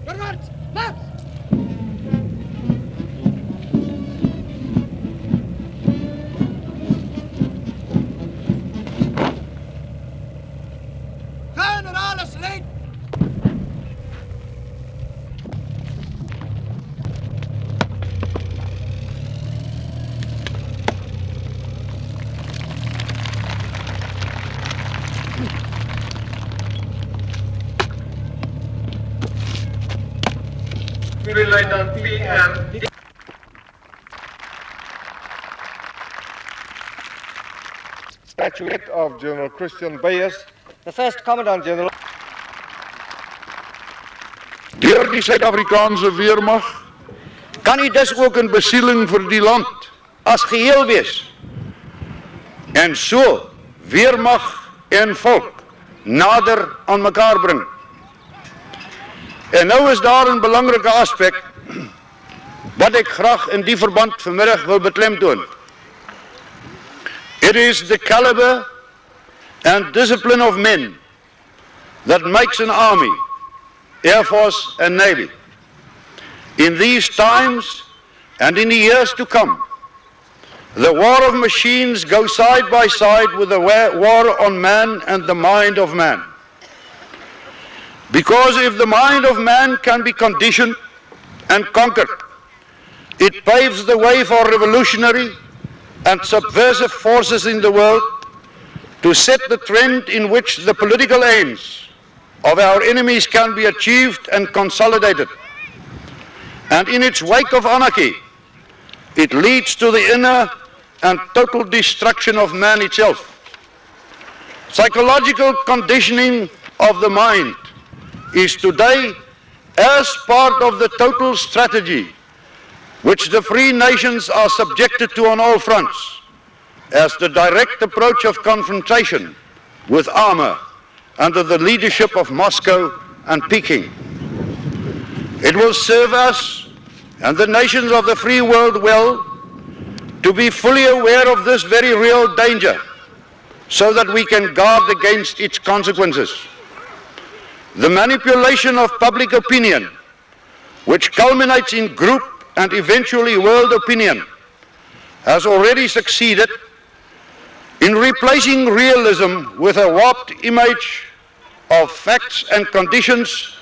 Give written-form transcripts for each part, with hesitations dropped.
Voorwaarts, march! Generales leid! Lieutenant Upitn. Statuette of General Christian Beyers, the first Commandant-General. Deur die Suid-Afrikaanse weermag kan u dus ook in besieling vir die land as geheel wees. En so weermag en volk nader aan mekaar bring. En nou is daar 'n belangrike aspek wat ek graag in die verband vanmiddag wil beklemtoon. It is the caliber and discipline of men that makes an army, Air Force and Navy. In these times and in the years to come, the war of machines goes side by side with the war on man and the mind of man. Because if the mind of man can be conditioned and conquered, it paves the way for revolutionary and subversive forces in the world to set the trend in which the political aims of our enemies can be achieved and consolidated. And in its wake of anarchy, it leads to the inner and total destruction of man itself. Psychological conditioning of the mind is today as part of the total strategy which the free nations are subjected to on all fronts, as the direct approach of confrontation with armor under the leadership of Moscow and Peking. It will serve us and the nations of the free world well to be fully aware of this very real danger, so that we can guard against its consequences. The manipulation of public opinion, which culminates in group and eventually world opinion, has already succeeded in replacing realism with a warped image of facts and conditions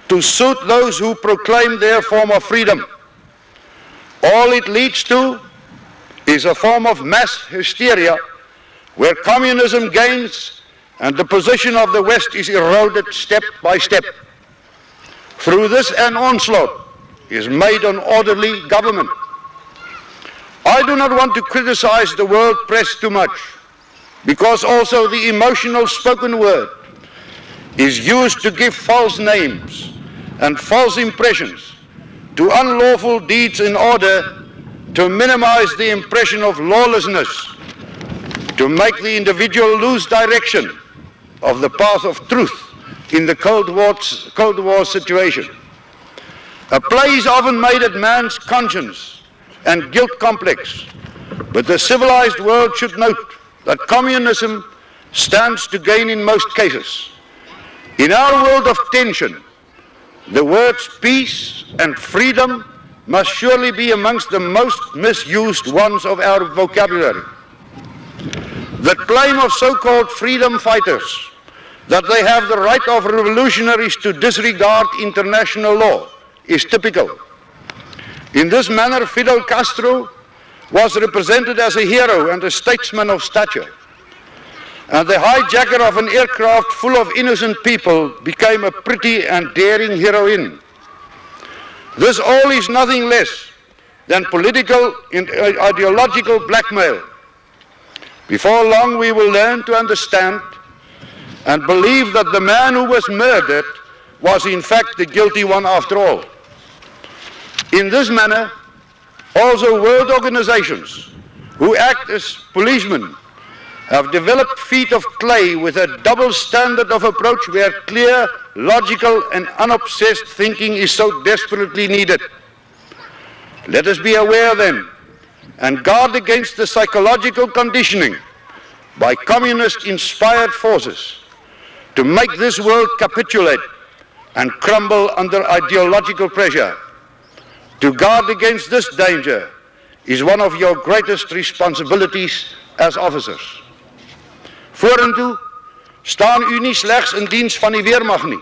to suit those who proclaim their form of freedom. All it leads to is a form of mass hysteria where communism gains and the position of the West is eroded step by step. Through this an onslaught is made on orderly government. I do not want to criticize the world press too much, because also the emotional spoken word is used to give false names and false impressions to unlawful deeds in order to minimize the impression of lawlessness, to make the individual lose direction of the path of truth in the Cold War situation. A play is often made at man's conscience and guilt complex, but the civilized world should note that communism stands to gain in most cases. In our world of tension, the words peace and freedom must surely be amongst the most misused ones of our vocabulary. The claim of so-called freedom fighters that they have the right of revolutionaries to disregard international law is typical. In this manner, Fidel Castro was represented as a hero and a statesman of stature, and the hijacker of an aircraft full of innocent people became a pretty and daring heroine. This all is nothing less than political and ideological blackmail. Before long we will learn to understand and believe that the man who was murdered was in fact the guilty one after all. In this manner, also world organizations who act as policemen have developed feet of clay with a double standard of approach where clear, logical and unobsessed thinking is so desperately needed. Let us be aware then and guard against the psychological conditioning by communist-inspired forces to make this world capitulate and crumble under ideological pressure. To guard against this danger is one of your greatest responsibilities as officers. Vorentoe staan u nie slegs in diens van die weermag nie,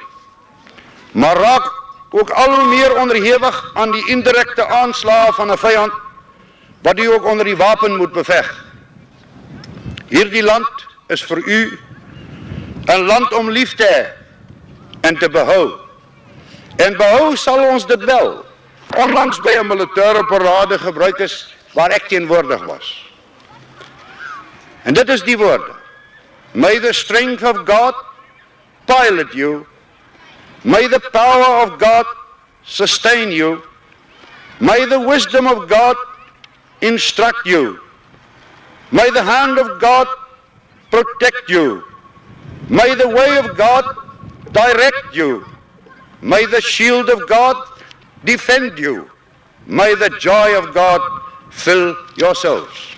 maar raak ook al hoe meer onderhewig aan die indirekte aanslae van 'n vyand wat u ook onder die wapen moet beveg. Hierdie land is vir u 'n land om lief te hê en te behou. En behou sal ons dit wel, onlangs by 'n militêre parade gebruik is waar ek teenwoordig was. En dit is die woorde: May the strength of God pilot you. May the power of God sustain you. May the wisdom of God instruct you. May the hand of God protect you. May the way of God direct you. May the shield of God defend you. May the joy of God fill your souls.